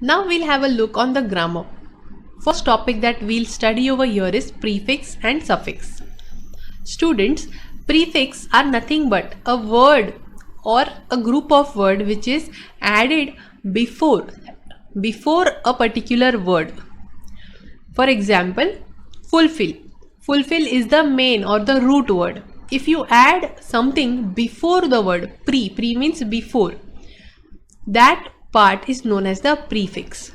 Now we'll have a look on the grammar. First topic that we'll study over here is prefix and suffix. Students, prefix are nothing but a word or a group of word which is added before a particular word. For example, fulfill. Fulfill is the main or the root word. If you add something before the word, pre means before, that part is known as the prefix.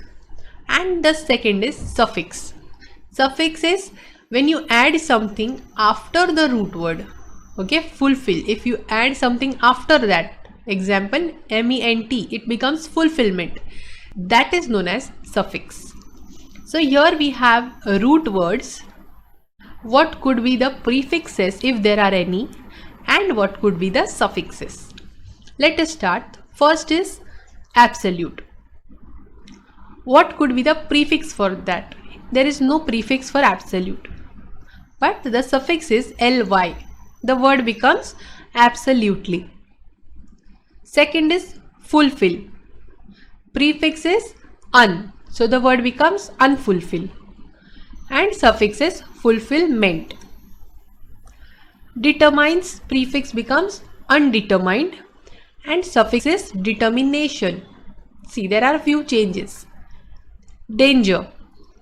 And the second is suffix. Suffix is when you add something after the root word. Okay, fulfill. If you add something after that, example ment, it becomes fulfillment. That is known as suffix. So here we have root words. What could be the prefixes if there are any, and what could be the suffixes? Let us start. First is absolute. What could be the prefix for that? There is no prefix for absolute, but the suffix is ly. The word becomes absolutely. Second is fulfill. Prefix is un, so the word becomes unfulfill. And suffix is fulfillment. Determines, prefix becomes undetermined, and suffix is determination. See, there are a few changes. Danger.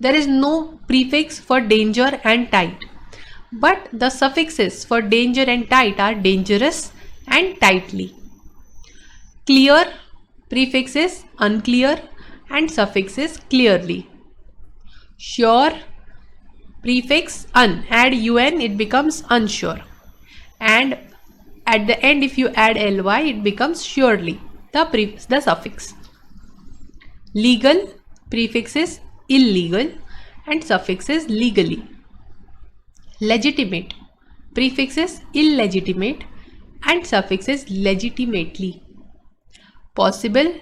There is no prefix for danger and tight, but the suffixes for danger and tight are dangerous and tightly. Clear. Prefix is unclear and suffix is clearly. Sure. Prefix un, add un, it becomes unsure, and at the end if you add ly, it becomes surely, the suffix. Legal. Prefix is illegal and suffix is legally. Legitimate. Prefix is illegitimate and suffix is legitimately. Possible.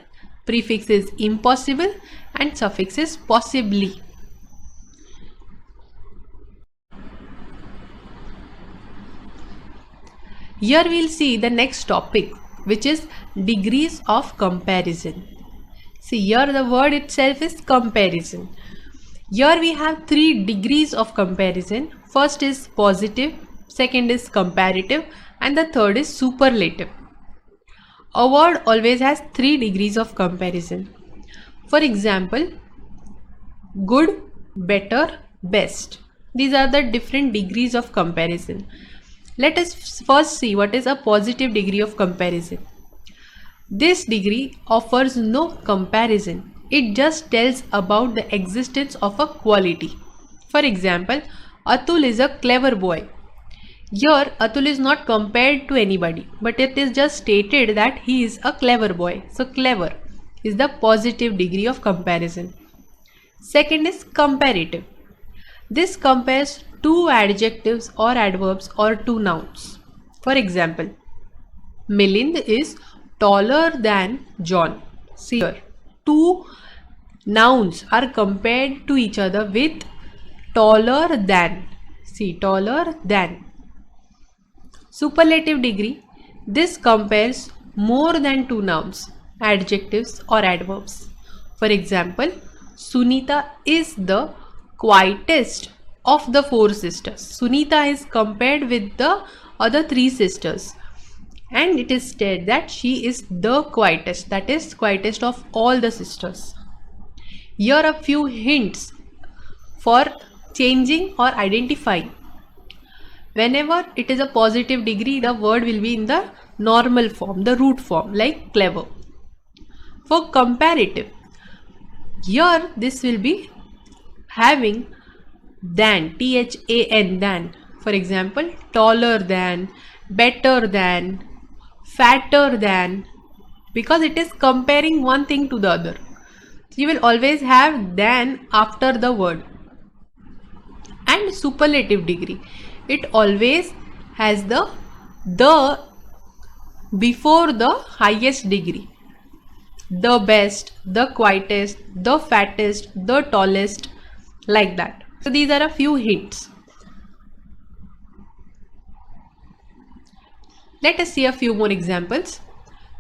Prefix is impossible and suffix is possibly. Here we will see the next topic, which is degrees of comparison. See, here the word itself is comparison. Here we have 3 degrees of comparison. First is positive, second is comparative, and the third is superlative. A word always has 3 degrees of comparison. For example, good, better, best. These are the different degrees of comparison. Let us first see what is a positive degree of comparison. This degree offers no comparison. It just tells about the existence of a quality. For example, Atul is a clever boy. Here, Atul is not compared to anybody, but it is just stated that he is a clever boy. So, clever is the positive degree of comparison. Second is comparative. This compares 2 adjectives or adverbs or 2 nouns. For example, Milind is taller than John. See here, 2 nouns are compared to each other with taller than. See, taller than. Superlative degree. This compares more than 2 nouns, adjectives or adverbs. For example, Sunita is the quietest of the 4 sisters. Sunita is compared with the other 3 sisters, and it is said that she is the quietest, that is quietest of all the sisters. Here are a few hints for changing or identifying. Whenever it is a positive degree, the word will be in the normal form, the root form, like clever. For comparative, here this will be having than, than, than. For example, taller than, better than, fatter than, because it is comparing one thing to the other. You will always have than after the word. And superlative degree, it always has the before the highest degree. The best, the quietest, the fattest, the tallest, like that. So these are a few hints. Let us see a few more examples.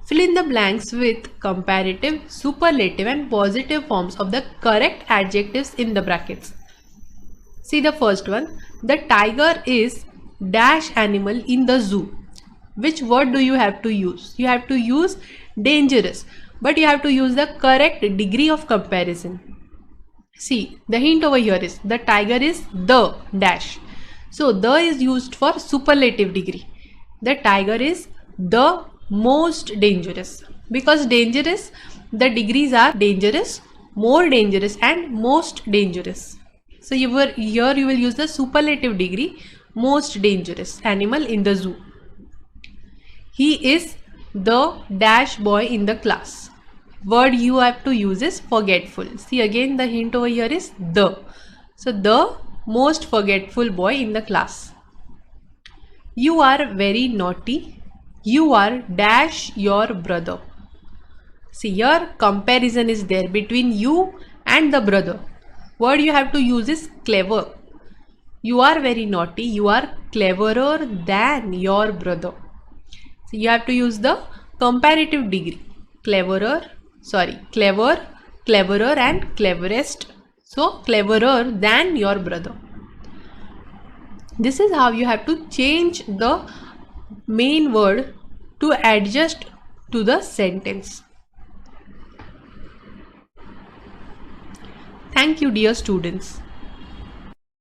Fill in the blanks with comparative, superlative and positive forms of the correct adjectives in the brackets. See the first one. The tiger is dash animal in the zoo. Which word do you have to use? You have to use dangerous, but you have to use the correct degree of comparison. See, the hint over here is the tiger is the dash. So the is used for superlative degree. The tiger is the most dangerous, because dangerous, the degrees are dangerous, more dangerous and most dangerous. So here you will use the superlative degree, most dangerous animal in the zoo. He is the dash boy in the class. Word you have to use is forgetful. See, again the hint over here is the. So the most forgetful boy in the class. You are very naughty. You are dash your brother. See, here comparison is there between you and the brother. Word you have to use is clever. You are very naughty. You are cleverer than your brother. So you have to use the comparative degree. Clever, cleverer and cleverest. So cleverer than your brother. This is how you have to change the main word to adjust to the sentence. Thank you, dear students.